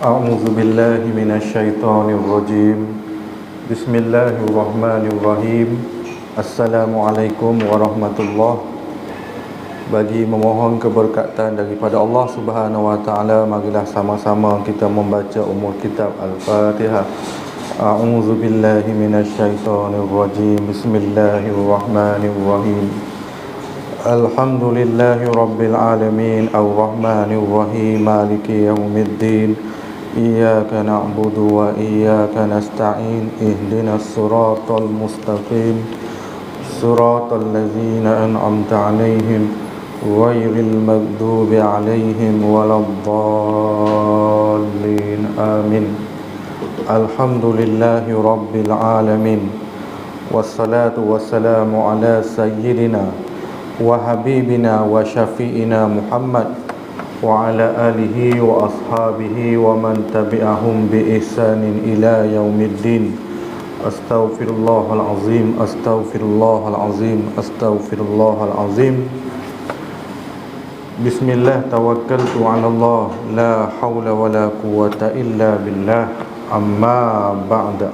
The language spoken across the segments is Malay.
أعوذ بالله من الشيطان الرجيم بسم الله الرحمن الرحيم Assalamualaikum warahmatullahi. Bagi memohon keberkatan daripada Allah Subhanahu wa taala, marilah sama-sama kita membaca umul kitab Al-Fatihah. A'udzu billahi minasyaitonir rajim. Bismillahirrahmanirrahim. Alhamdulillahi rabbil alamin arrahmanir rahim maliki yaumiddin. Iyyaka na'budu wa iyyaka nasta'in. Ihdinas siratal mustaqim. Siratal ladzina an'amta 'alaihim ghairil maghdubi 'alaihim waladdallin. Amin. Alhamdulillahi rabbil alamin. Wassalatu wassalamu ala sayyidina wa habibina wa syafi'ina Muhammad wa ala alihi wa ashabihi wa man tabi'ahum bi ihsanin ila yaumiddin. Astaghfirullahalazim, astaghfirullahalazim, astaghfirullahalazim. Bismillah tawakkaltu 'ala Allah, la haula wala quwwata illa billah. Amma ba'da.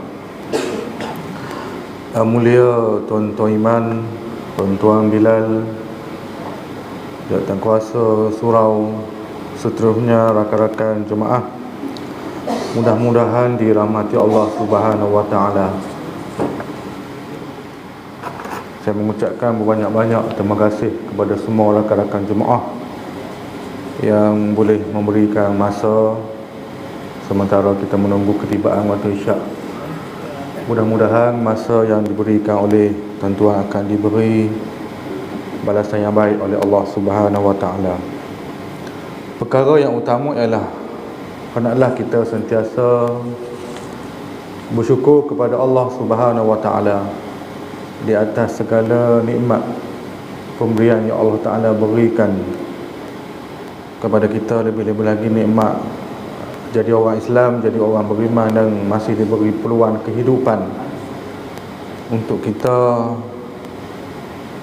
Mulia tuan-tuan iman, tuan-tuan Bilal, jawatan kuasa surau, seterusnya rakan-rakan jemaah, mudah-mudahan dirahmati Allah Subhanahu wa taala. Saya mengucapkan berbanyak-banyak terima kasih kepada semua rakan-rakan jemaah yang boleh memberikan masa sementara kita menunggu ketibaan waktu Isyak. Mudah-mudahan masa yang diberikan oleh tuan-tuan akan diberi balasan yang baik oleh Allah Subhanahu wa taala. Perkara yang utama ialah hendaklah kita sentiasa bersyukur kepada Allah Subhanahu wa taala di atas segala nikmat pemberian yang Allah taala berikan kepada kita, lebih-lebih lagi nikmat jadi orang Islam, jadi orang beriman dan masih diberi peluang kehidupan untuk kita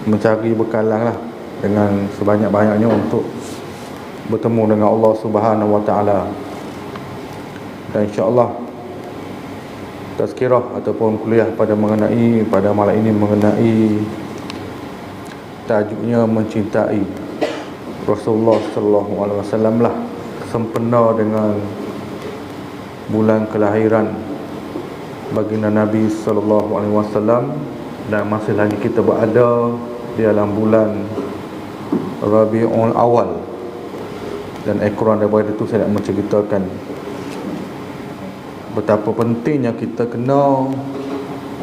mencari bekalan lah dengan sebanyak-banyaknya untuk bertemu dengan Allah Subhanahu wa taala. Dan insya-Allah tazkirah ataupun kuliah pada malam ini mengenai tajuknya mencintai Rasulullah sallallahu alaihi wasallam lah, sempena dengan bulan kelahiran baginda Nabi sallallahu alaihi wasallam, dan masih lagi kita berada di dalam bulan Rabiul Awal. Dan ekoran daripada itu saya nak menceritakan betapa pentingnya kita kena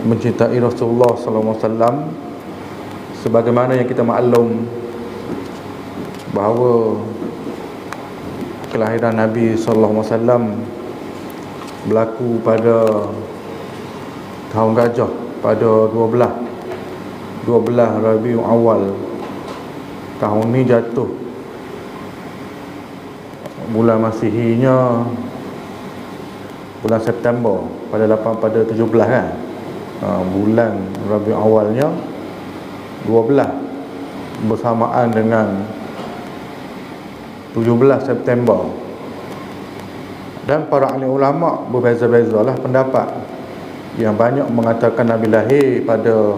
mencintai Rasulullah sallallahu alaihi wasallam, sebagaimana yang kita maklum bahawa kelahiran Nabi sallallahu alaihi wasallam berlaku pada tahun Gajah, pada 12 Rabiul Awal. Tahun ni jatuh bulan Masihinya bulan September pada 17 kan. Bulan Rabiul Awalnya 12 bersamaan dengan 17 September. Dan para ahli ulama berbeza-bezalah pendapat. Yang banyak mengatakan Nabi lahir pada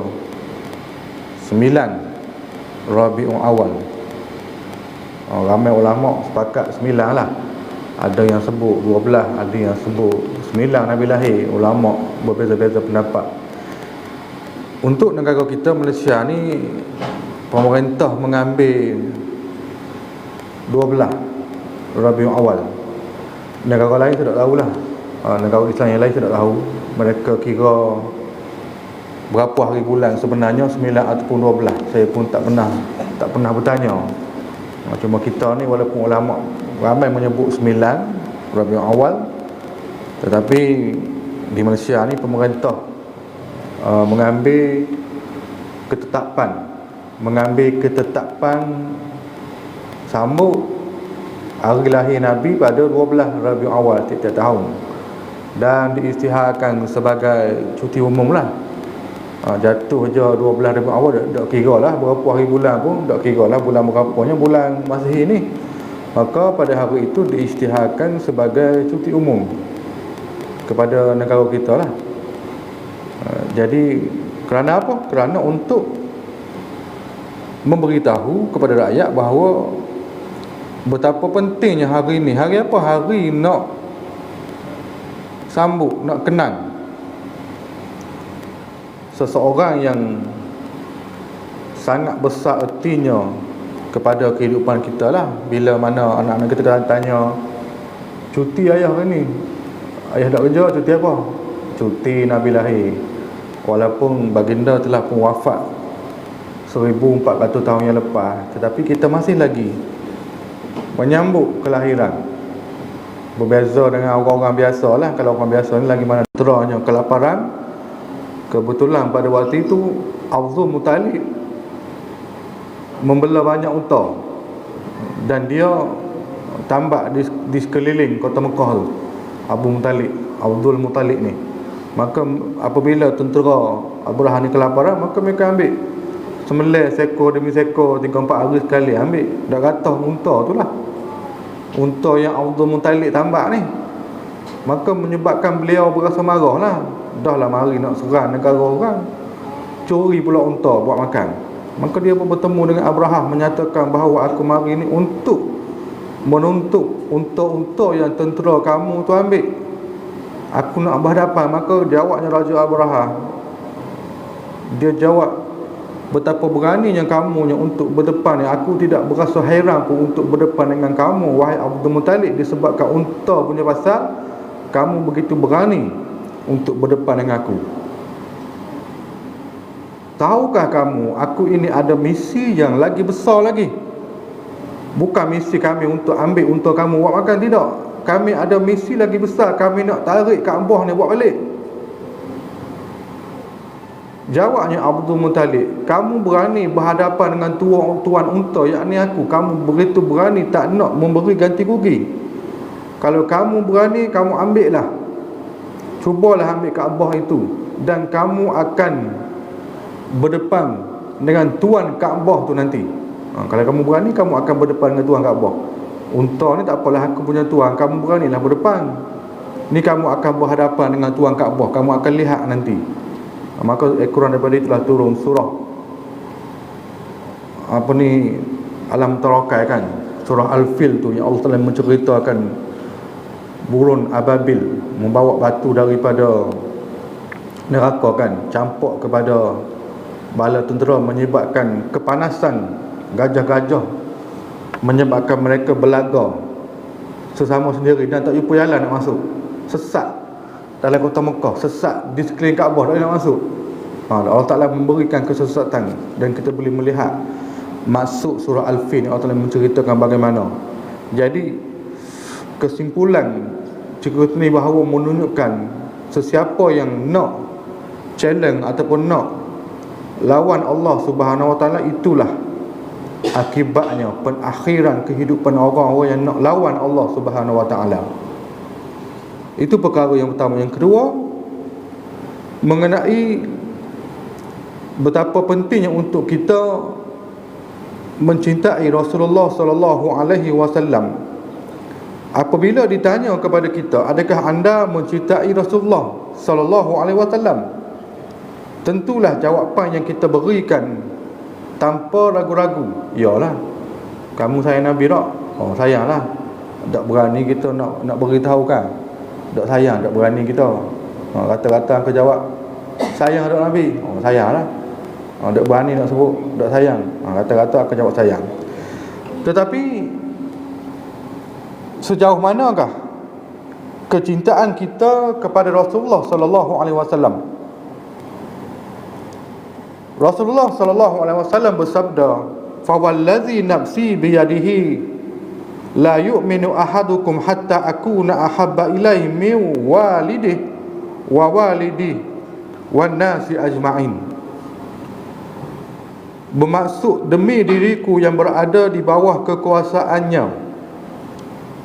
9 Rabiul Awal. Ramai ulama sepakat 9 lah. Ada yang sebut 12, ada yang sebut 9 Nabi lahir. Ulama berbeza-beza pendapat. Untuk negara kita Malaysia ni, pemerintah mengambil 12 Rabiul Awal. Negara lain saya tak tahulah. Negara Islam yang lain saya tak tahu. Mereka kira berapa hari bulan sebenarnya, 9 ataupun 12. Saya pun tak pernah bertanya. Cuma kita ni walaupun ulama ramai menyebut 9 Rabiul Awal, tetapi di Malaysia ni pemerintah mengambil ketetapan sambut hari lahir Nabi pada 12 Rabiul Awal tiap-tiap tahun, dan diisytiharkan sebagai cuti umum lah. Jatuh je 12 Rabiul Awal, tak kira lah berapa hari bulan pun, tak kira lah bulan berapanya bulan Masihi ni. Maka pada hari itu diisytiharkan sebagai cuti umum kepada negara kita lah. Jadi kerana apa? Kerana untuk memberitahu kepada rakyat bahawa betapa pentingnya hari ini. Hari apa? Hari nak sambut, nak kenang seseorang yang sangat besar ertinya kepada kehidupan kita lah. Bila mana anak-anak kita tanya, cuti ayah hari ni, ayah tak kerja, cuti apa? Cuti Nabi lahir. Walaupun baginda telah pun wafat 1400 tahun yang lepas, tetapi kita masih lagi menyambut kelahiran. Berbeza dengan orang-orang biasa lah. Kalau orang biasa ni lagi mana teranya kelaparan. Kebetulan pada waktu itu Abdul Muttalib membela banyak unta, dan dia tambak di sekeliling kota Mekah tu, Abdul Muttalib ni. Maka apabila tentera Abraha ni kelaparan, maka mereka ambil sembelih seekor demi seekor 3-4 hari sekali ambil. Dah ratah unta tu lah, unta yang Abdul Muttalib tambak ni. Maka menyebabkan beliau berasa marah lah. Dah lah mari nak serang negara orang, curi pula unta buat makan. Maka dia pun bertemu dengan Abraha, menyatakan bahawa aku mari ni untuk menuntut unta-unta yang tentera kamu tu ambil. Aku nak berhadapan. Maka jawabnya Raja Abraha, dia jawab, betapa beraninya kamu yang untuk berdepan ni. Aku tidak berasa hairan pun untuk berdepan dengan kamu, wahai Abdul Muttalib, disebabkan unta punya pasal kamu begitu berani untuk berdepan dengan aku. Tahukah kamu, aku ini ada misi yang lagi besar lagi. Bukan misi kami untuk ambil unta kamu buat makan, tidak. Kami ada misi lagi besar. Kami nak tarik Kaabah ni buat balik. Jawabnya Abdul Muttalib, kamu berani berhadapan dengan tuan unta, yakni aku. Kamu begitu berani tak nak memberi ganti rugi. Kalau kamu berani, kamu ambil lah. Cubalah ambil Kaabah itu, dan kamu akan berdepan dengan tuan Kaabah tu nanti. Kalau kamu berani, kamu akan berdepan dengan tuan Kaabah. Unta ni tak apalah, aku punya tuan. Kamu beranilah berdepan. Ni kamu akan berhadapan dengan tuan Kaabah. Kamu akan lihat nanti. Maka Al-Quran daripada itulah turun surah Alam Tarakai kan, surah Al-Fil tu, yang Allah telah menceritakan burun ababil membawa batu daripada neraka kan, campak kepada bala tentera, menyebabkan kepanasan gajah-gajah, menyebabkan mereka berlaga sesama sendiri dan tak jumpa jalan nak masuk. Sesat dalam kota Mekah, sesat di sekeliling Kaabah, tak boleh nak masuk. Allah Ta'ala memberikan kesesatan, dan kita boleh melihat maksud surah Al-Fil. Allah Ta'ala menceritakan bagaimana. Jadi kesimpulan cerita ni bahawa menunjukkan sesiapa yang nak challenge ataupun nak lawan Allah Subhanahu Wa Ta'ala, itulah akibatnya penakhiran kehidupan orang-orang yang nak lawan Allah Subhanahu Wa Ta'ala. Itu perkara yang pertama. Yang kedua, mengenai betapa pentingnya untuk kita mencintai Rasulullah sallallahu alaihi wasallam. Apabila ditanya kepada kita, adakah anda mencintai Rasulullah sallallahu alaihi wasallam? Tentulah jawapan yang kita berikan tanpa ragu-ragu, iyalah. Kamu sayang Nabi tak? Oh, sayanglah. Tak berani kita nak beritahu kan? Tak sayang, tak berani kita. Rata-rata aku jawab, sayang tak Nabi? Oh, sayanglah. Tak berani nak sebut tak sayang. Rata-rata aku jawab sayang. Tetapi sejauh manakah kecintaan kita kepada Rasulullah sallallahu alaihi wasallam? Rasulullah sallallahu alaihi wasallam bersabda, "Fa wallazi nafsi biyadihi la yu'minu ahadukum hatta akuna ahabba ilaihi min walidihi wa walidi wan nasi ajma'in." Bermaksud, demi diriku yang berada di bawah kekuasaannya,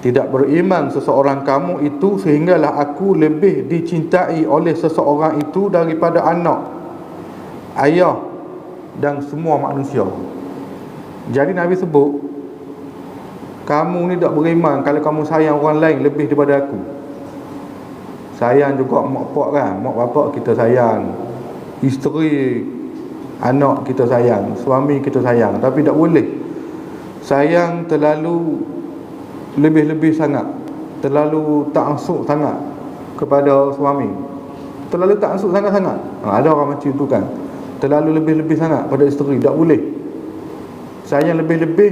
tidak beriman seseorang kamu itu sehinggalah aku lebih dicintai oleh seseorang itu daripada anak, ayah dan semua manusia. Jadi Nabi sebut, Kamu ni tak beriman kalau kamu sayang orang lain lebih daripada aku. Sayang juga mak pak kan, mak bapak kita sayang, isteri, anak kita sayang, suami kita sayang. Tapi tak boleh sayang terlalu lebih-lebih sangat, terlalu ta'assub sangat kepada suami, terlalu ta'assub sangat-sangat. Ada orang macam tu kan, terlalu lebih-lebih sangat pada isteri. Tak boleh. Sayang lebih-lebih,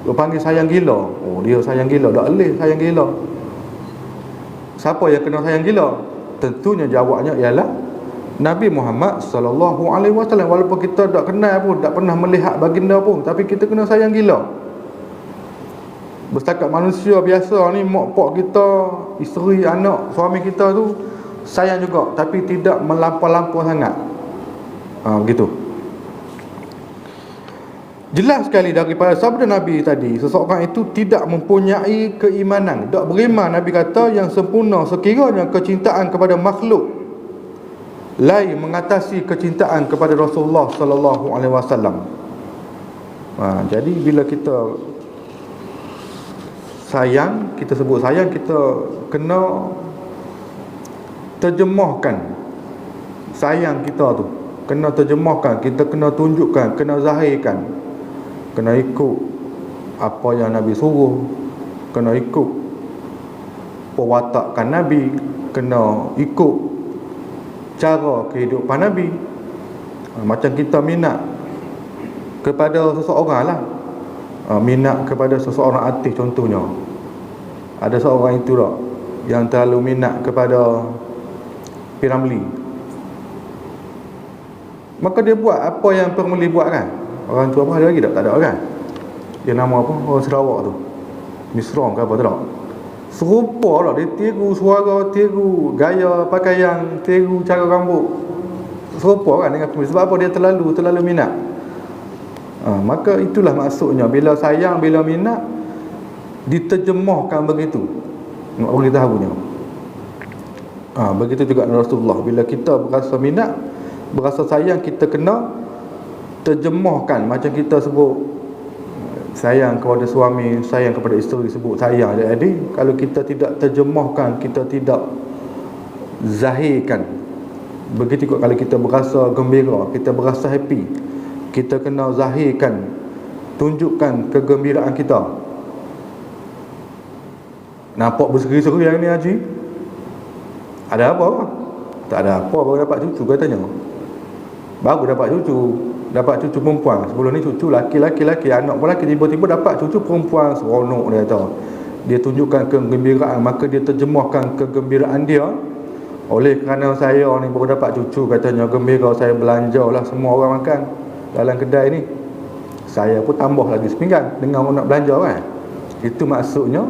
dia panggil sayang gila. Oh, dia sayang gila. Tak boleh sayang gila. Siapa yang kena sayang gila? Tentunya jawabnya ialah Nabi Muhammad sallallahu alaihi wasallam. Walaupun kita tak kenal pun, tak pernah melihat baginda pun, tapi kita kena sayang gila. Berstakat manusia biasa ni, mak pak kita, isteri, anak, suami kita tu sayang juga, tapi tidak melampau-lampau sangat. Begitu. Jelas sekali daripada sabda Nabi tadi, seseorang itu tidak mempunyai keimanan, tak beriman. Nabi kata yang sempurna sekiranya kecintaan kepada makhluk lain mengatasi kecintaan kepada Rasulullah sallallahu alaihi wasallam. Jadi bila kita sayang, kita sebut sayang, kita kena terjemahkan sayang kita tu, kena terjemahkan, kita kena tunjukkan, kena zahirkan. Kena ikut apa yang Nabi suruh, kena ikut perwatakan Nabi, kena ikut cara kehidupan Nabi. Macam kita minat kepada seseorang lah, minat kepada seseorang artis contohnya. Ada seorang itu tak yang terlalu minat kepada P.Ramlee, maka dia buat apa yang P.Ramlee buat kan. Orang tu apa ada lagi tak? Tak ada kan. Dia nama apa? Orang Sarawak tu, Misrom ke apa tu tak? Serupa lah. Dia tiru suara, tiru gaya pakaian, tiru cara rambut, serupa kan dengan P.Ramlee. Sebab apa? Dia terlalu minat. Maka itulah maksudnya bila sayang, bila minat diterjemahkan begitu. Orang kita tahunya. Begitu juga dengan Rasulullah. Bila kita berasa minat, berasa sayang, kita kena terjemahkan. Macam kita sebut sayang kepada suami, sayang kepada isteri, sebut sayang adik-adik. Kalau kita tidak terjemahkan, kita tidak zahirkan. Begitu juga kalau kita berasa gembira, kita berasa happy, kita kena zahirkan, tunjukkan kegembiraan kita. Nampak berseri-seri yang ni haji, ada apa? Tak ada apa, baru dapat cucu katanya. Baru dapat cucu perempuan. Sebelum ni cucu laki-laki, anak pun laki, tiba-tiba dapat cucu perempuan. Seronok dia kata. Dia tunjukkan kegembiraan, maka dia terjemahkan kegembiraan dia. Oleh kerana saya ni baru dapat cucu katanya, gembira, saya belanjalah semua orang makan dalam kedai ni, saya pun tambah lagi sepinggan dengan orang nak belanja kan. Itu maksudnya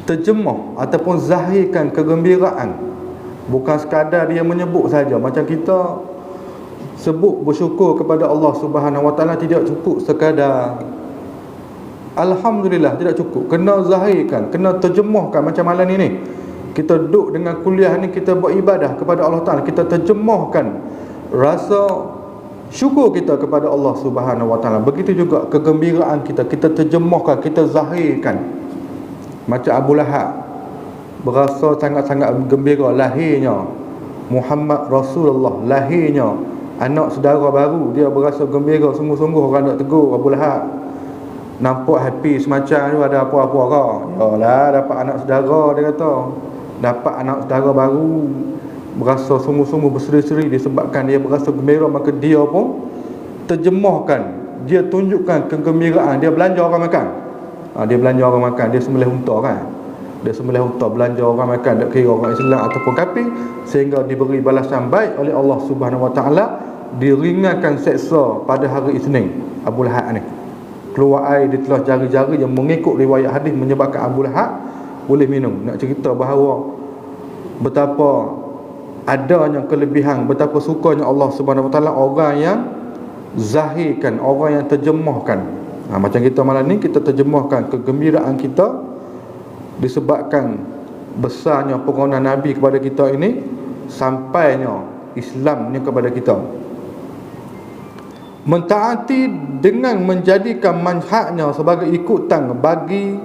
terjemah ataupun zahirkan kegembiraan. Bukan sekadar dia menyebut saja. Macam kita sebut bersyukur kepada Allah Subhanahu Wa Taala, tidak cukup sekadar alhamdulillah, tidak cukup. Kena zahirkan, kena terjemahkan. Macam malam ni kita duduk dengan kuliah ni, kita beribadah kepada Allah Taala, kita terjemahkan rasa syukur kita kepada Allah Subhanahu Wa Taala. Begitu juga kegembiraan kita, kita terjemahkan, kita zahirkan. Macam Abu Lahab berasa sangat-sangat gembira lahirnya Muhammad Rasulullah, lahirnya anak saudara baru. Dia berasa gembira sungguh-sungguh. Orang nak tegur Abu Lahab, nampak happy semacam tu, ada apa-apa ke? Yalah, dapat anak saudara, dia kata. Dapat anak saudara baru, berasa sungguh-sungguh berseri-seri disebabkan dia berasa gembira. Maka dia pun terjemahkan, dia tunjukkan kegembiraan. Dia belanja orang makan. Dia belanja orang makan, dia sembelih unta kan. Dia sembelih unta, belanja orang makan, tak kira orang Islam ataupun kafir, sehingga diberi balasan baik oleh Allah Subhanahu Wa Taala. Diringankan seksa pada hari Isnin. Abu Lahab ni keluar air di telah jari-jari, yang mengikut riwayat hadis menyebabkan Abu Lahab boleh minum. Nak cerita bahawa betapa adanya kelebihan, betapa sukanya Allah Subhanahu Wa Taala orang yang zahirkan, orang yang terjemahkan. Macam kita malam ni, kita terjemahkan kegembiraan kita disebabkan besarnya pengonan Nabi kepada kita ini, sampainya Islam ni kepada kita. Mentaati dengan menjadikan manhajnya sebagai ikutan bagi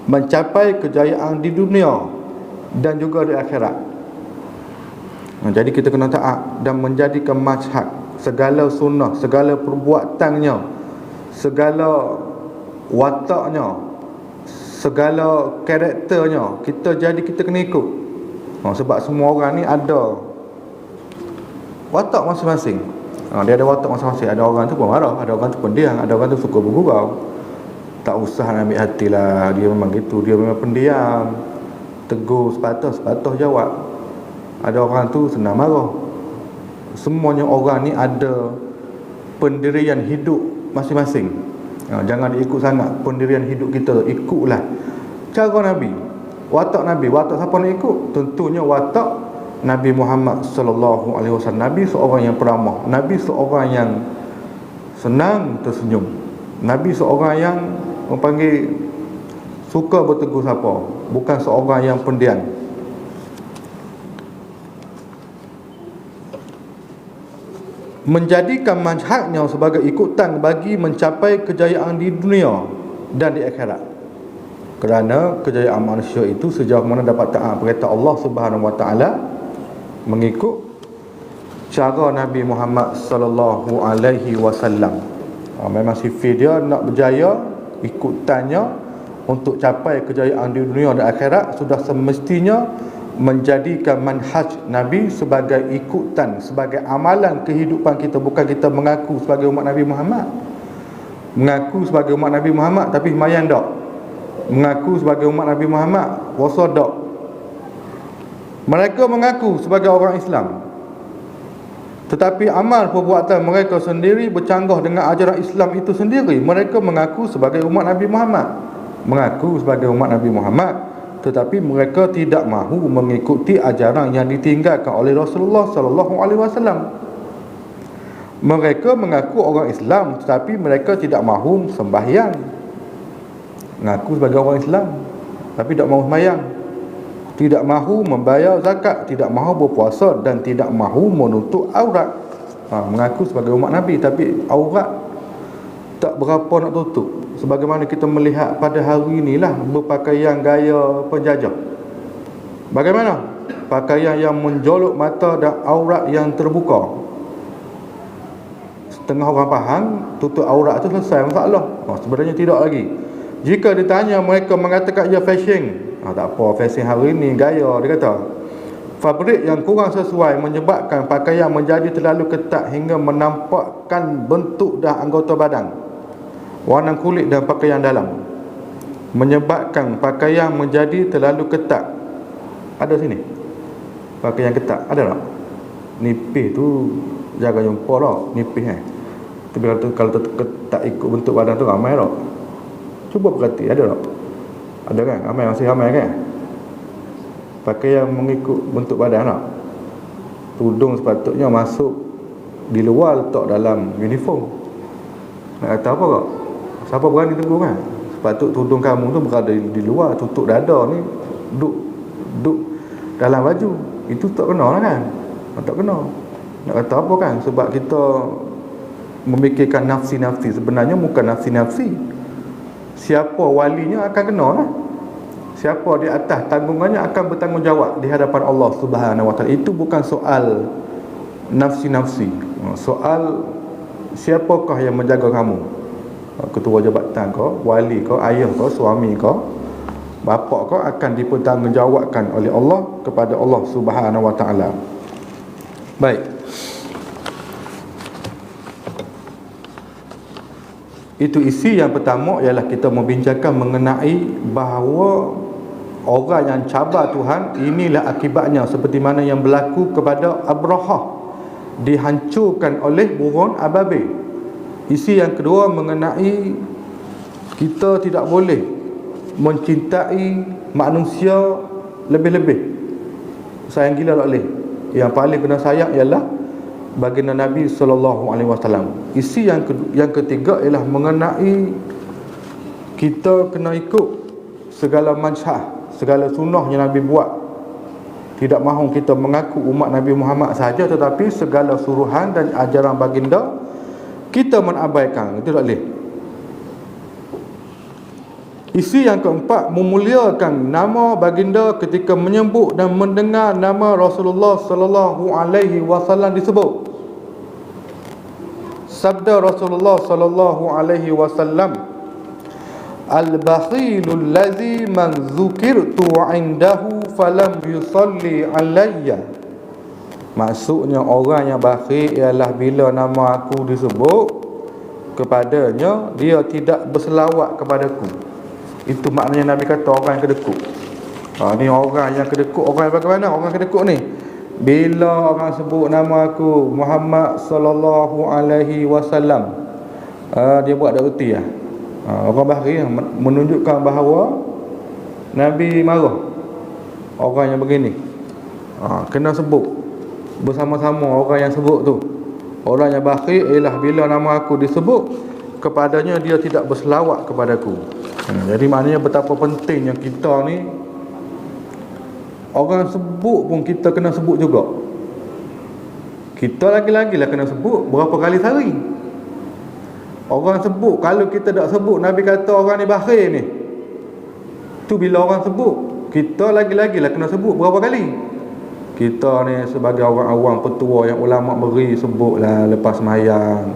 mencapai kejayaan di dunia dan juga di akhirat. Jadi kita kena taat dan menjadikan manhaj, segala sunnah, segala perbuatannya, segala wataknya, segala karakternya, kita kena ikut. Sebab semua orang ni ada watak masing-masing. Dia ada watak masing-masing. Ada orang tu pemarah, ada orang tu pendiam, ada orang tu suka bergurau. Tak usah ambil hatilah, dia memang gitu, dia memang pendiam. Tegur sepatah jawab. Ada orang tu senang marah. Semuanya orang ni ada pendirian hidup masing-masing. Jangan diikut sangat pendirian hidup kita. Ikutlah cara Nabi, watak Nabi. Watak siapa nak ikut? Tentunya watak Nabi Muhammad sallallahu alaihi wasallam. Nabi seorang yang peramah, Nabi seorang yang senang tersenyum, Nabi seorang yang panggil suka bertegur siapa, bukan seorang yang pendiam. Menjadikan manhajnya sebagai ikutan bagi mencapai kejayaan di dunia dan di akhirat. Kerana kejayaan manusia itu sejauh mana dapat taat perintah Allah Subhanahu wa taala, mengikut cara Nabi Muhammad sallallahu alaihi wasallam. Memang sifat dia nak berjaya, ikutannya untuk capai kejayaan di dunia dan akhirat sudah semestinya menjadikan manhaj Nabi sebagai ikutan, sebagai amalan kehidupan kita. Bukan kita mengaku sebagai umat Nabi Muhammad, mengaku sebagai umat Nabi Muhammad tapi mayan tak, mengaku sebagai umat Nabi Muhammad puasa tak. Mereka mengaku sebagai orang Islam, tetapi amal perbuatan mereka sendiri bercanggah dengan ajaran Islam itu sendiri. Mereka mengaku sebagai umat Nabi Muhammad, mengaku sebagai umat Nabi Muhammad, tetapi mereka tidak mahu mengikuti ajaran yang ditinggalkan oleh Rasulullah sallallahu alaihi wasallam. Mereka mengaku orang Islam, tetapi mereka tidak mahu sembahyang. Mengaku sebagai orang Islam tapi tidak mahu sembahyang, tidak mahu membayar zakat, tidak mahu berpuasa dan tidak mahu menutup aurat. Mengaku sebagai umat Nabi tapi aurat tak berapa nak tutup. Sebagaimana kita melihat pada hari inilah, berpakaian gaya penjajah. Bagaimana? Pakaian yang menjolok mata dan aurat yang terbuka. Setengah orang faham tutup aurat tu selesai masalah. Sebenarnya tidak lagi. Jika ditanya, mereka mengatakan ia fashion. Tak apa, fashion hari ini gaya, dia kata. Fabrik yang kurang sesuai menyebabkan pakaian menjadi terlalu ketat hingga menampakkan bentuk dan anggota badan, warna kulit dan pakaian dalam. Menyebabkan pakaian menjadi terlalu ketat. Ada sini pakaian ketat, ada tak? Nipis tu jaga jumpa lah, nipis tapi kalau tak ikut bentuk badan tu ramai tak? Cuba perhati, ada tak? Ada kan? Ramai, masih ramai kan? Pakaian mengikut bentuk badan tak? Tudung sepatutnya masuk di luar, letak dalam uniform. Nak kata apa tak? Siapa berani tegur kan? Sepatut tudung kamu tu berada di luar, tutup dada ni, duduk dalam baju. Itu tak kena lah kan? Tak kena. Nak kata apa kan? Sebab kita memikirkan nafsi-nafsi. Sebenarnya bukan nafsi-nafsi. Siapa walinya akan kena lah. Siapa di atas tanggungannya akan bertanggungjawab di hadapan Allah Subhanahu wa taala. Itu bukan soal nafsi-nafsi. Soal siapakah yang menjaga kamu? Ketua jabatan kau, wali kau, ayah kau, suami kau, bapa kau akan dipertanggungjawabkan oleh Allah kepada Allah Subhanahu wa taala. Baik. Itu isi yang pertama, ialah kita membincangkan mengenai bahawa orang yang cabar Tuhan, inilah akibatnya seperti mana yang berlaku kepada Abrahah, dihancurkan oleh burung ababil. Isi yang kedua mengenai kita tidak boleh mencintai manusia lebih-lebih. Sayang gila tak boleh. Yang paling kena sayang ialah baginda Nabi sallallahu alaihi wasallam. Isi yang ketiga ialah mengenai kita kena ikut segala manhaj, segala sunnah yang Nabi buat. Tidak mahu kita mengaku umat Nabi Muhammad saja, tetapi segala suruhan dan ajaran baginda kita menabaikan, itu tak boleh. Isi yang keempat, memuliakan nama baginda ketika menyebut dan mendengar nama Rasulullah sallallahu alaihi wasallam disebut. Sabda Rasulullah sallallahu alaihi wasallam, al-bakhilul ladzi man dzukirtu 'indahu falam yusalli alayya. Maksudnya orang yang bakhil ialah bila nama aku disebut kepadanya, dia tidak berselawat kepadaku. Itu maknanya Nabi kata orang yang kedekut. Ni orang yang kedekut. Orang yang bagaimana orang kedekut ni? Bila orang sebut nama aku Muhammad sallallahu alaihi wasallam, dia buat dak reti lah. Orang bakhil menunjukkan bahawa Nabi marah orang yang begini. Kena sebut bersama-sama orang yang sebut tu. Orang yang bakhil ialah bila nama aku disebut kepadanya, dia tidak berselawat kepadaku. Jadi maknanya betapa pentingnya kita ni, orang sebut pun kita kena sebut juga. Kita lagi-lagi lah kena sebut berapa kali sehari. Orang sebut, kalau kita tak sebut, Nabi kata orang ni bakhil ni, tu bila orang sebut, kita lagi-lagi lah kena sebut berapa kali. Kita ni sebagai orang awam petua yang ulama beri, sebutlah lepas sembahyang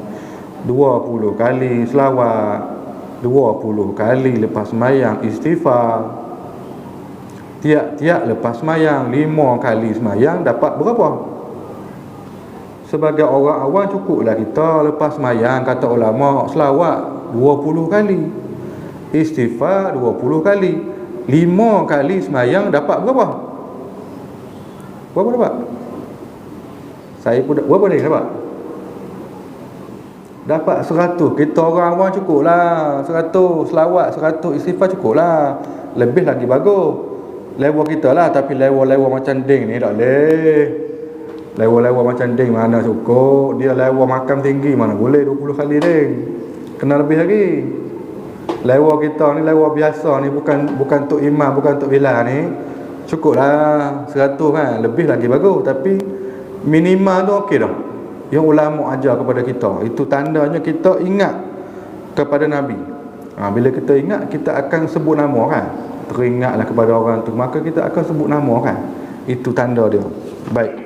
20 kali selawat, 20 kali lepas sembahyang istighfar, tiap-tiap lepas sembahyang 5 kali sembahyang dapat berapa? Sebagai orang awam cukuplah kita lepas sembahyang, kata ulama, selawat 20 kali, istighfar 20 kali, 5 kali sembahyang dapat berapa? Berapa dapat? Saya pun berapa ni dapat? Dapat 100. Kita orang awam cukup lah 100, selawat 100, istighfar cukup lah. Lebih lagi bagus level kita lah. Tapi level-level macam ding ni tak boleh. Level-level macam ding mana cukup. Dia level makam tinggi, mana boleh 20 kali ding. Kena lebih lagi. Level kita ni level biasa ni, bukan tok imam, bukan tok bilal ni, cukup lah 100 kan. Lebih lagi bagus. Tapi minimal tu okey dah yang ulama ajar kepada kita. Itu tandanya kita ingat kepada Nabi. Bila kita ingat, kita akan sebut nama kan. Teringatlah kepada orang tu, maka kita akan sebut nama kan. Itu tanda dia. Baik.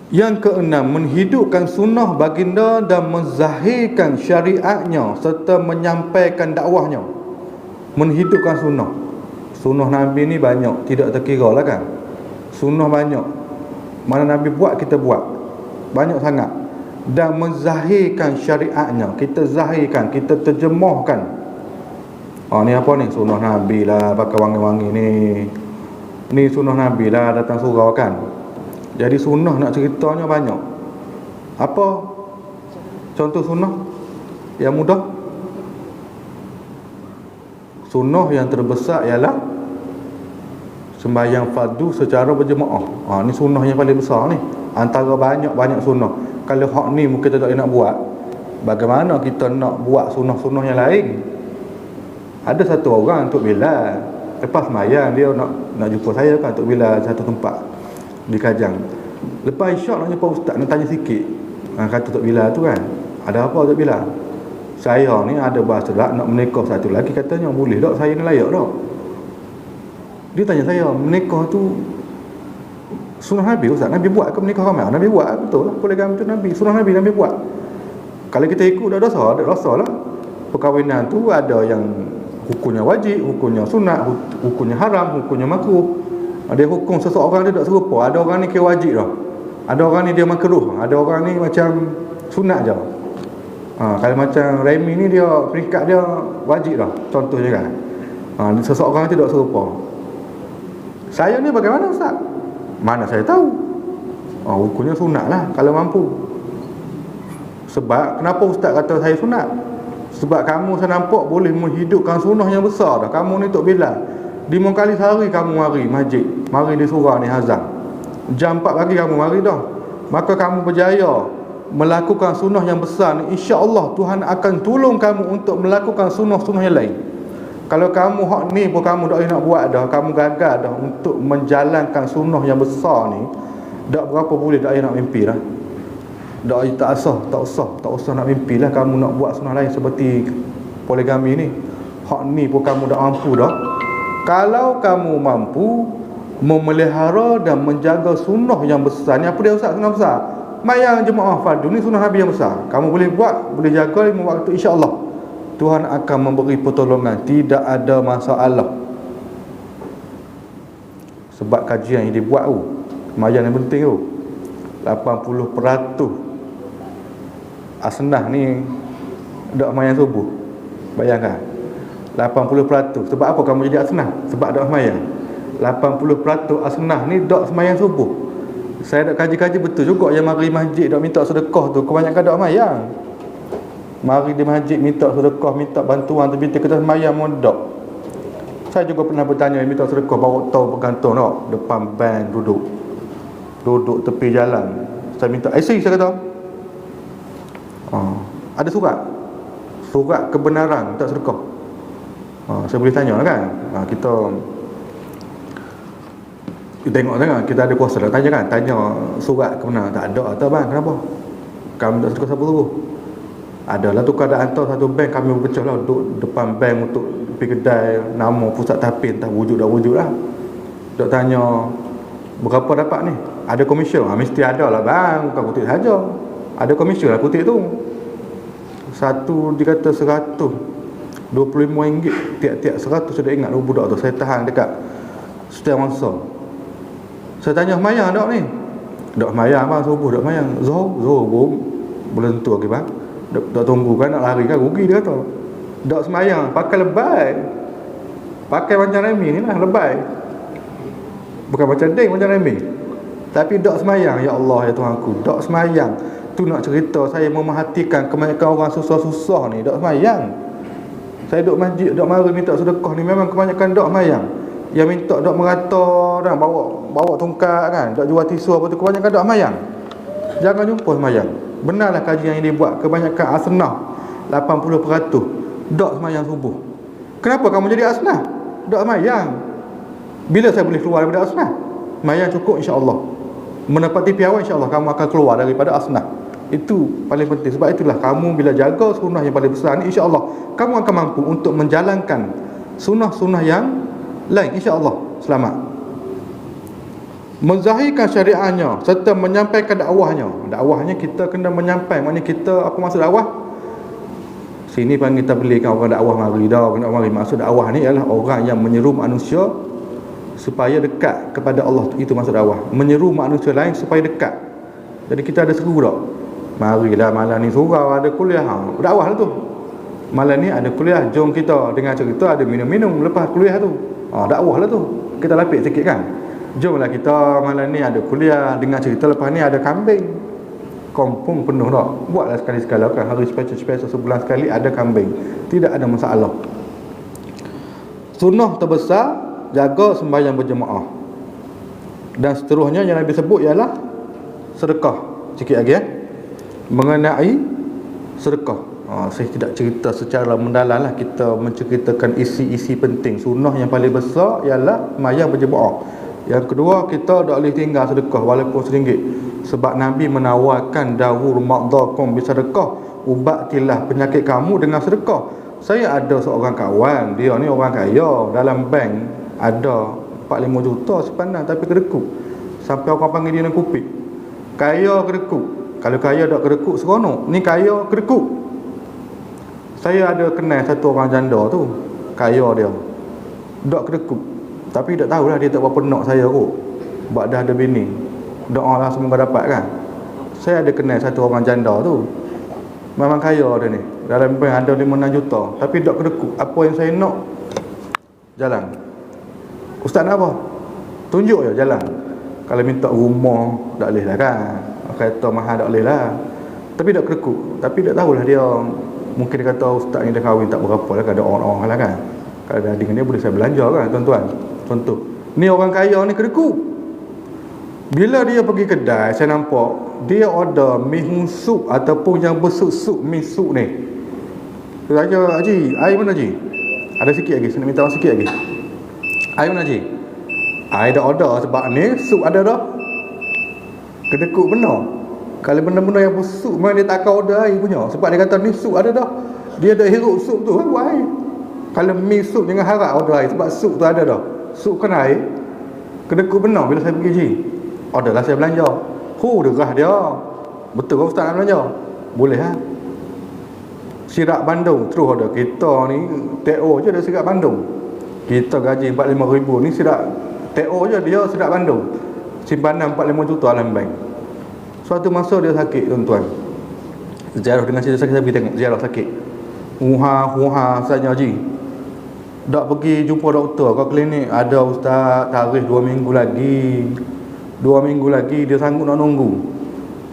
Yang keenam, menghidupkan sunnah baginda dan menzahirkan syariatnya serta menyampaikan dakwahnya. Menghidupkan sunnah. Sunnah Nabi ni banyak, tidak terkira lah kan. Sunnah banyak. Mana Nabi buat, kita buat banyak sangat. Dan menzahirkan syariatnya, kita zahirkan, kita terjemahkan. Ni apa ni? Sunnah Nabi lah, pakai wangi-wangi ni. Ni sunnah Nabi lah, datang surau kan. Jadi sunnah nak ceritanya banyak. Apa contoh sunnah yang mudah? Sunnah yang terbesar ialah sembahyang fardu secara berjemaah. Ni sunnah yang paling besar ni. Antara banyak-banyak sunnah. Kalau hak ni mungkin kita tak nak buat, bagaimana kita nak buat sunnah-sunnah yang lain? Ada satu orang Tok Bilal, lepas sembahyang dia nak jumpa saya kan, Tok Bilal satu tempat di Kajang. Lepas isyak nak jumpa ustaz, nak tanya sikit. Kata Tok Bilal tu kan, ada apa Tok Bilal? Saya ni ada bahasa tak nak menikah satu lagi, katanya boleh tak, saya ni layak tak? Dia tanya saya, menikah tu sunnah Nabi ustaz, Nabi buat ke menikah ramai? Nabi buat, betul lah, poligami tu Nabi, sunnah Nabi buat. Kalau kita ikut dah dosa, ada dosa lah. Perkahwinan tu ada yang hukumnya wajib, hukumnya sunat, hukumnya haram, hukumnya makruh. Ada hukum seseorang dia tak serupa. Ada orang ni kira wajib dah, ada orang ni dia makruh, ada orang ni macam sunat je. Kalau macam Remy ni dia peringkat dia wajib dah, contohnya kan. Seseorang tu tak serupa. Saya ni bagaimana ustaz? Mana saya tahu. Hukumnya sunat lah kalau mampu. Sebab kenapa ustaz kata saya sunat? Sebab kamu saya nampak boleh menghidupkan sunnah yang besar dah. Kamu ni Tok Bilal, 5 kali sehari kamu mari masjid, mari di surau ni azan. Jam 4 pagi kamu mari dah. Maka kamu berjaya melakukan sunnah yang besar ni, insya-Allah Tuhan akan tolong kamu untuk melakukan sunnah-sunnah yang lain. Kalau kamu hak ni pun kamu tak nak buat dah, kamu gagal dah untuk menjalankan sunnah yang besar ni, tak berapa boleh tak nak mimpi dah. tak usah nak mimpilah kamu nak buat sunnah lain seperti poligami ni. Hak ni pun kamu dah mampu dah. Kalau kamu mampu memelihara dan menjaga sunnah yang besar ni, apa dia Ustaz sunnah besar? Mayang jemaah fardu ni sunnah Nabi yang besar. Kamu boleh buat, boleh jaga 5 waktu, insya-Allah Tuhan akan memberi pertolongan, tidak ada masalah. Sebab kajian yang dibuat tu, mayang yang penting tu, 80% asnah ni dak mayang subuh. Bayangkan 80%. Sebab apa kamu jadi asnah? Sebab dak mayang. 80% asnah ni dak semayang subuh. Saya dak kaji-kaji betul juga yang mari masjid dak minta sedekah tu kebanyakan dak mayang. Mari di masjid minta sedekah, minta bantuan, tapi kita semayang pun dak. Saya juga pernah bertanya minta sedekah, bawa tau bergantung tak depan bank, duduk tepi jalan. Saya minta IC, saya kata ada surat kebenaran minta sedekah. Saya boleh tanya kan, kita tengok kan, kita ada kuasa nak tanya kan, tanya surat kebenaran. Tak ada, atau bang kenapa kamu tak sedekah, siapa suruh? Adalah tukar dah hantar satu bank, kami berpecah lah duduk depan bank untuk pergi kedai nama pusat tahfiz, entah wujud dah wujud lah. Dok tanya berapa dapat ni, ada komisen? Mesti ada lah bang, bukan kutip saja, ada komisen lah kutip tu. Satu dia kata 125 ringgit tiap-tiap 100. Saya dah ingat dulu budak tu, saya tahan dekat setiap masa. Saya tanya semayang tak ni? Tak semayang bang, subuh tak semayang. Zuhur boleh tentu lagi bang. Tak tunggu kan, nak lari kan, rugi dia kata. Tak semayang, pakai lebay. Pakai macam remi ni lah, lebay. Bukan macam ding, macam remi. Tapi tak semayang, ya Allah ya Tuhan aku, tak semayang. Tu nak cerita saya memerhatikan kebanyakan orang susah-susah ni tak semayang. Saya duduk masjid, duduk mari minta sedekah ni, memang kebanyakan tak semayang. Yang minta dok merata dan bawa tongkat kan, dok jual tisu apa tu, kebanyakan dok semayang. Jangan jumpa semayang. Benarlah kajian yang dibuat, kebanyakan asnah 80% dok semayang subuh. Kenapa kamu jadi asnah? Dok semayang. Bila saya boleh keluar daripada asnah? Semayang cukup insya-Allah. Menepati piawai insya-Allah kamu akan keluar daripada asnah. Itu paling penting. Sebab itulah kamu bila jaga sunnah yang paling besar ni, insya-Allah kamu akan mampu untuk menjalankan sunnah-sunnah yang lain, insya-Allah selamat. Menzahirkan syariatnya serta menyampaikan dakwahnya. Dakwahnya kita kena menyampaikan. Maknanya kita, apa maksud dakwah? Sini panggil tabligh kan, orang dakwah mari dah, kena mari. Maksud dakwah ni ialah orang yang menyeru manusia supaya dekat kepada Allah. Itu maksud dakwah. Menyeru manusia lain supaya dekat. Jadi kita ada seru tak? Marilah malam ni surau ada kuliah, dakwah lah tu. Malam ni ada kuliah, jom kita dengar cerita, ada minum-minum lepas kuliah tu. Dakwah lah tu. Kita lapik sikit kan. Jomlah kita malam ni ada kuliah, dengar cerita, lepas ni ada kambing. Kampung penuh tak? Buatlah sekali-sekala kan, hari special sebulan sekali ada kambing. Tidak ada masalah. Sunnah terbesar, jaga sembahyang berjemaah. Dan seterusnya yang Nabi sebut ialah sedekah. Sikit lagi mengenai sedekah. Saya tidak cerita secara mendalam lah. Kita menceritakan isi-isi penting. Sunnah yang paling besar ialah sembahyang berjemaah. Yang kedua, kita tak boleh tinggal sedekah walaupun RM1. Sebab Nabi menawarkan dawur maqdakum bisadaqah, ubatilah penyakit kamu dengan sedekah. Saya ada seorang kawan, dia ni orang kaya, dalam bank ada 4-5 juta sepanan, tapi kedekut. Sampai orang panggil dia nak kupik. Kaya kedekut. Kalau kaya tak kedekut seronok. Ni kaya kedekut. Saya ada kenal satu orang janda tu, kaya dia, tak kedekut. Tapi tak tahulah dia tak berapa nak saya kot. Sebab dah ada bini. Doa lah semoga dapat kan. Saya ada kenal satu orang janda tu, memang kaya dia ni, dalam bank ada 5-6 juta, tapi tak kedekut. Apa yang saya nak, jalan. Ustaz nak apa? Tunjuk je jalan. Kalau minta rumah tak boleh lah kan, kereta mahal tak boleh lah. Tapi tak kedekut. Tapi tak tahulah dia, mungkin dia kata ustaz ni dah kahwin tak berapa lah kan, ada orang-orang lah kan. Kalau dah dengan dia boleh saya belanja kan tuan-tuan. Contoh, ni orang kaya ni kedekut. Bila dia pergi kedai, saya nampak dia order mi sup ataupun yang bersup-sup mi sup ni. Saya Haji, air mana Haji? Ada sikit lagi, saya nak minta sikit lagi. Air mana Haji? Air dah order sebab ni sup ada dah. Kedekut benar. Kalau benda-benda yang busuk memang dia tak akan order air punya. Sebab dia kata ni sup ada dah. Dia dah hirup sup tu buat air. Kalau mi sup jangan harap order air. Sebab sup tu ada dah. Sup kan air. Kedekut benar bila saya pergi je. Order lah saya belanja. Derah dia. Betul ke ustaz nak belanja? Boleh ha. Sirap Bandung terus order. Kita ni TO je ada sirap Bandung. Kita gaji 45,000 ni sirap TO je dia sirap Bandung. Simpanan 45 juta dalam bank. Suatu masa dia sakit tuan-tuan. Ziarah dengan cerita sakit, saya pergi tengok ziarah sakit. Huha saja haji. Tak pergi jumpa doktor ke klinik. Ada ustaz, tarikh 2 minggu lagi. 2 minggu lagi dia sanggup nak nunggu.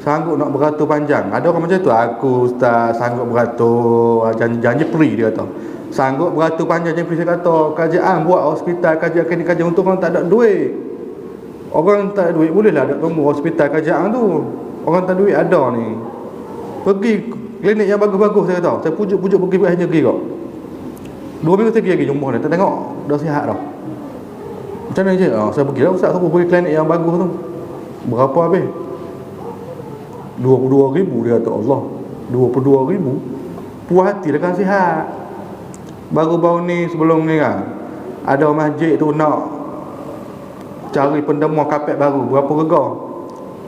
Sanggup nak beratur panjang. Ada orang macam tu. Aku ustaz sanggup beratur, janji free dia kata. Sanggup beratur panjang janji free. Saya kata kajian buat hospital, kajian untuk orang tak ada duit. Orang tak ada duit bolehlah tak tunggu hospital kajian tu. Orang tak ada duit ada ni. Pergi klinik yang bagus-bagus saya kata. Saya pujuk-pujuk pergi akhirnya pergi kok. 2 minggu saya pergi lagi jumpa dia. Tengok dah sihat dah. Macam mana je? Saya pergi lah ustaz, suruh pergi klinik yang bagus tu. Berapa habis? 22,000 dia kata. Allah, 22,000 puas hati dah kan sihat. Baru-baru ni sebelum ni kan ada masjid tu nak cari pendemar kapet baru. Berapa rega?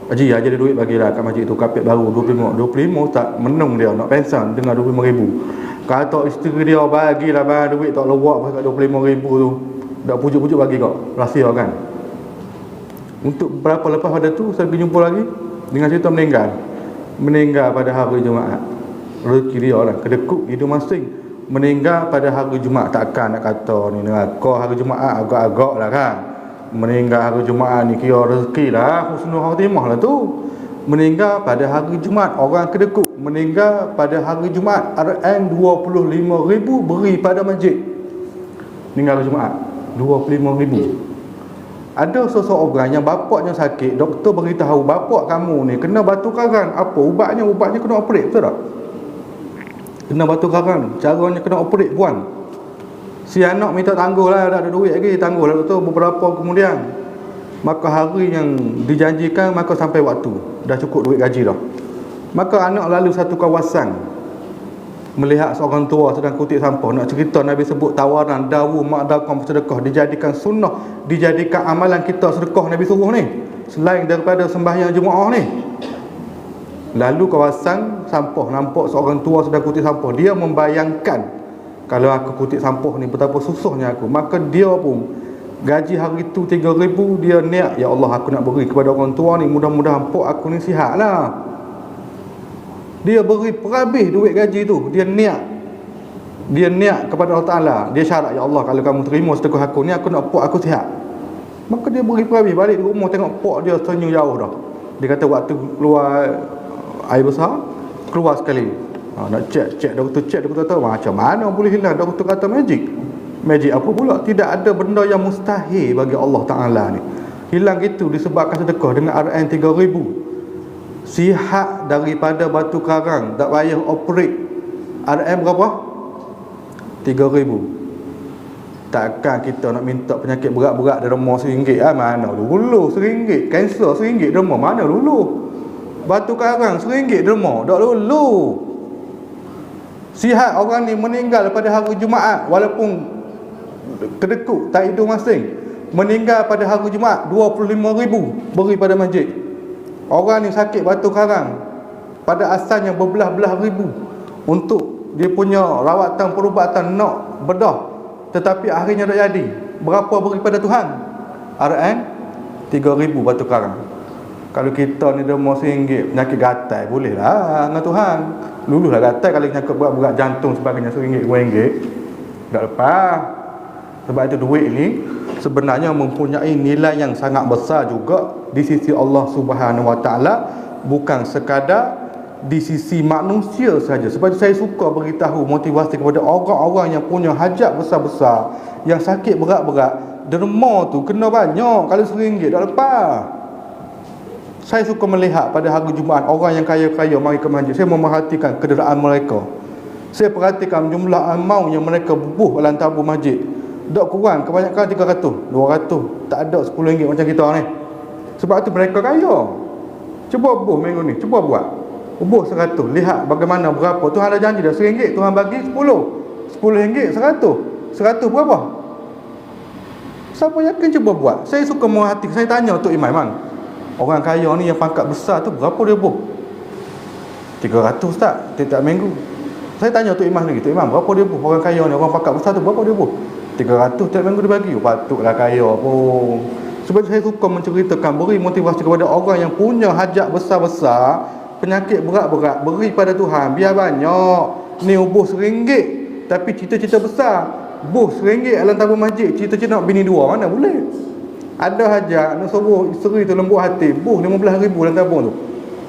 Haji aja ada duit bagilah kat masjid tu kapet baru 25 tak menung dia nak pensan dengan 25,000. Kata isteri dia bagilah bang duit tak lewat pasal 25,000 tu. Dak pujuk-pujuk bagi kau. Rahsia kan. Untuk berapa lepas pada tu saya pergi jumpa lagi dengan cerita meninggal pada hari Jumaat. Rezeki dia lah kedekut hidup masing. Meninggal pada hari Jumaat. Takkan nak kata ni neraka hari Jumaat agak-agak lah kan. Meninggal hari Jumaat ni kira rezeki lah, husnul khatimah lah tu. Meninggal pada hari Jumaat, orang kedekut meninggal pada hari Jumaat, RN 25,000 beri pada masjid. Meninggal hari Jumaat 25,000. Ada seseorang yang bapaknya sakit, doktor beritahu bapak kamu ni kena batu karang. Apa ubatnya? Ubatnya kena operate, betul tak? Kena batu karang, caranya kena operate puan. Si anak minta tangguh lah, tak ada duit lagi, tangguh lah tu beberapa kemudian. Maka hari yang dijanjikan, maka sampai waktu dah cukup duit gaji dah. Maka anak lalu satu kawasan, melihat seorang tua sedang kutip sampah. Nak cerita Nabi sebut tawaran dawu ma'dakum sedekah, dijadikan sunnah, dijadikan amalan kita sedekah Nabi suruh ni, selain daripada sembahyang Jumaat ni. Lalu kawasan sampah, nampak seorang tua sedang kutip sampah. Dia membayangkan, kalau aku kutip sampah ni betapa susahnya aku. Maka dia pun gaji hari tu 3,000. Dia niat, ya Allah aku nak beri kepada orang tua ni, mudah-mudahan pok aku ni sihat lah. Dia beri perhabis duit gaji tu. Dia niat kepada Allah Ta'ala. Dia syarat, ya Allah kalau kamu terima sedekah aku ni, aku nak pok aku sihat. Maka dia beri perhabis. Balik di rumah tengok pok dia senyum jauh dah. Dia kata waktu keluar air besar, keluar sekali. Nak cek doktor tahu macam mana boleh hilang. Doktor kata magic apa pula? Tidak ada benda yang mustahil bagi Allah Ta'ala ni. Hilang itu disebabkan sedekah dengan RN 3,000. Sihat daripada batu karang, tak payah operate. RN berapa? 3,000. Takkan kita nak minta penyakit berat-berat derma RM1 mana dulu RM1. Kanser RM1 derma mana dulu. Batu karang RM1 derma tak dulu. Sihat orang ni meninggal pada hari Jumaat, walaupun kedekut tak hidup masing. Meninggal pada hari Jumaat 25,000 beri pada masjid. Orang ni sakit batu karang, pada asalnya berbelah-belah ribu untuk dia punya rawatan perubatan nak bedah, tetapi akhirnya tak jadi. Berapa beri pada Tuhan? RN 3,000 batu karang. Kalau kita ni derma RM1 penyakit gatal, boleh lah dengan Tuhan. Luluhlah gatal kalau penyakit berat-berat jantung sebagainya RM1, RM2. Tak lepas. Sebab itu duit ni sebenarnya mempunyai nilai yang sangat besar juga di sisi Allah Subhanahu Wa Taala, bukan sekadar di sisi manusia saja. Sebab itu saya suka beritahu motivasi kepada orang-orang yang punya hajat besar-besar, yang sakit berat-berat, derma tu kena banyak. Kalau RM1 tak lepas. Saya suka melihat pada hari Jumaat orang yang kaya-kaya mari ke masjid. Saya memerhatikan kederaan mereka. Saya perhatikan jumlah amau yang mereka bubuh dalam tabur masjid. Tak kurang, kebanyakan 300, 200. Tak ada RM10 macam kita ni. Sebab tu mereka kaya. Cuba ubuh minggu ni, cuba buat. Ubuh 100, lihat bagaimana berapa. Tuhan dah janji dah RM1, Tuhan bagi 10. RM10, 100. 100 berapa? Siapa yakin cuba buat? Saya suka murah hati. Saya tanya Tok Imam, "Mang, orang kaya ni yang pangkat besar tu berapa dia ubuh?" 300 tak? Tiap minggu. Saya tanya Tok Imam lagi, "Tok Imam, berapa dia ubuh? Orang kaya ni, orang pangkat besar tu berapa dia ubuh?" 300 tiap minggu dia bagi. Patutlah kaya pun. Sebab saya suka menceritakan, beri motivasi kepada orang yang punya hajat besar-besar, penyakit berat-berat, beri pada Tuhan. Biar banyak. Ni ubuh RM1, tapi cita-cita besar. Ubuh RM1 dalam tabung masjid, cita-cita nak bini 2, mana boleh? Ada hajat nak suruh isteri tu lembut hati, buh RM15,000 dalam tabung tu.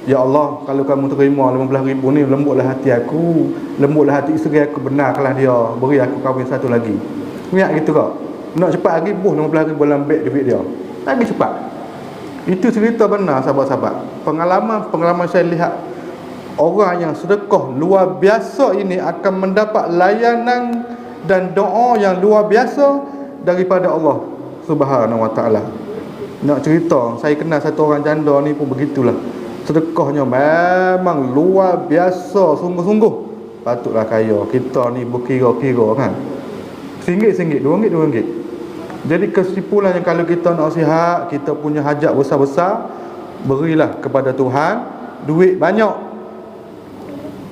Ya Allah, kalau kamu terima RM15,000 ni, lembutlah hati aku, lembutlah hati isteri aku, benarkanlah dia, beri aku kahwin satu lagi. Niat gitu kak. Nak cepat lagi, buh RM15,000 dalam beg duit dia. Lagi cepat. Itu cerita benar, sahabat-sahabat. Pengalaman saya lihat, orang yang sedekah luar biasa ini akan mendapat layanan dan doa yang luar biasa daripada Allah Subhanahu Wa Taala. Nak cerita, saya kenal satu orang janda ni pun begitulah. Sedekahnya memang luar biasa, sungguh-sungguh. Patutlah kaya. Kita ni berkira-kira kan. RM1, RM2. Jadi kesimpulannya, kalau kita nak sihat, kita punya hajat besar-besar, berilah kepada Tuhan duit banyak.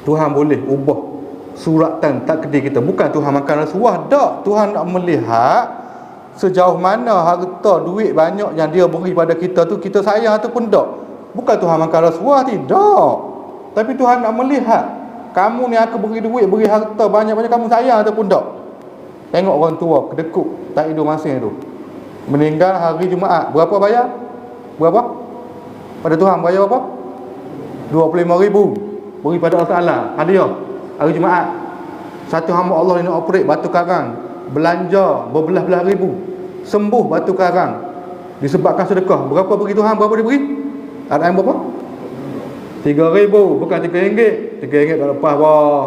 Tuhan boleh ubah suratan takdir kita. Bukan Tuhan makan rasuah, tak. Tuhan nak melihat sejauh mana harta duit banyak yang dia beri pada kita tu kita sayang ataupun tak. Bukan Tuhan makan rasuah, tidak. Tapi Tuhan nak melihat, kamu ni aku beri duit, beri harta banyak-banyak, kamu sayang ataupun tak. Tengok orang tua kedekut tak hidup masing tu, meninggal hari Jumaat, berapa bayar? Berapa? Pada Tuhan bayar berapa? 25,000 beri pada Allah Ta'ala hadiah hari Jumaat. Satu hamba Allah ni operate batu karang, belanja berbelah-belah ribu, sembuh batu karang disebabkan sedekah. Berapa beri Tuhan? Berapa dia beri? Ada yang berapa? 3,000, bukan RM3. RM3 tak lepas bah.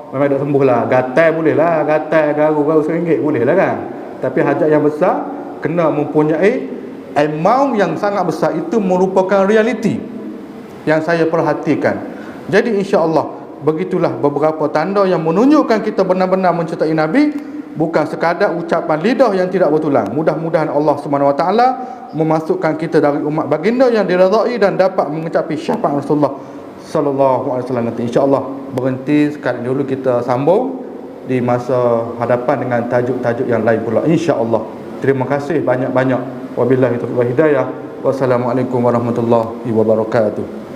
Memang dah sembuh lah. Gatal boleh lah, gatal garu-garu RM1 boleh lah kan. Tapi hajat yang besar kena mempunyai amount yang sangat besar. Itu merupakan realiti yang saya perhatikan. Jadi insya-Allah begitulah beberapa tanda yang menunjukkan kita benar-benar mencintai Nabi, bukan sekadar ucapan lidah yang tidak bertulang. Mudah-mudahan Allah Subhanahu Wa Taala memasukkan kita dari umat baginda yang diredai dan dapat mencapai syafaat Rasulullah sallallahu alaihi wasallam nanti. Insya-Allah berhenti sekali dulu, kita sambung di masa hadapan dengan tajuk-tajuk yang lain pula, insya-Allah. Terima kasih banyak-banyak. Wabillahi taufiq wal hidayah. Wassalamualaikum warahmatullahi wabarakatuh.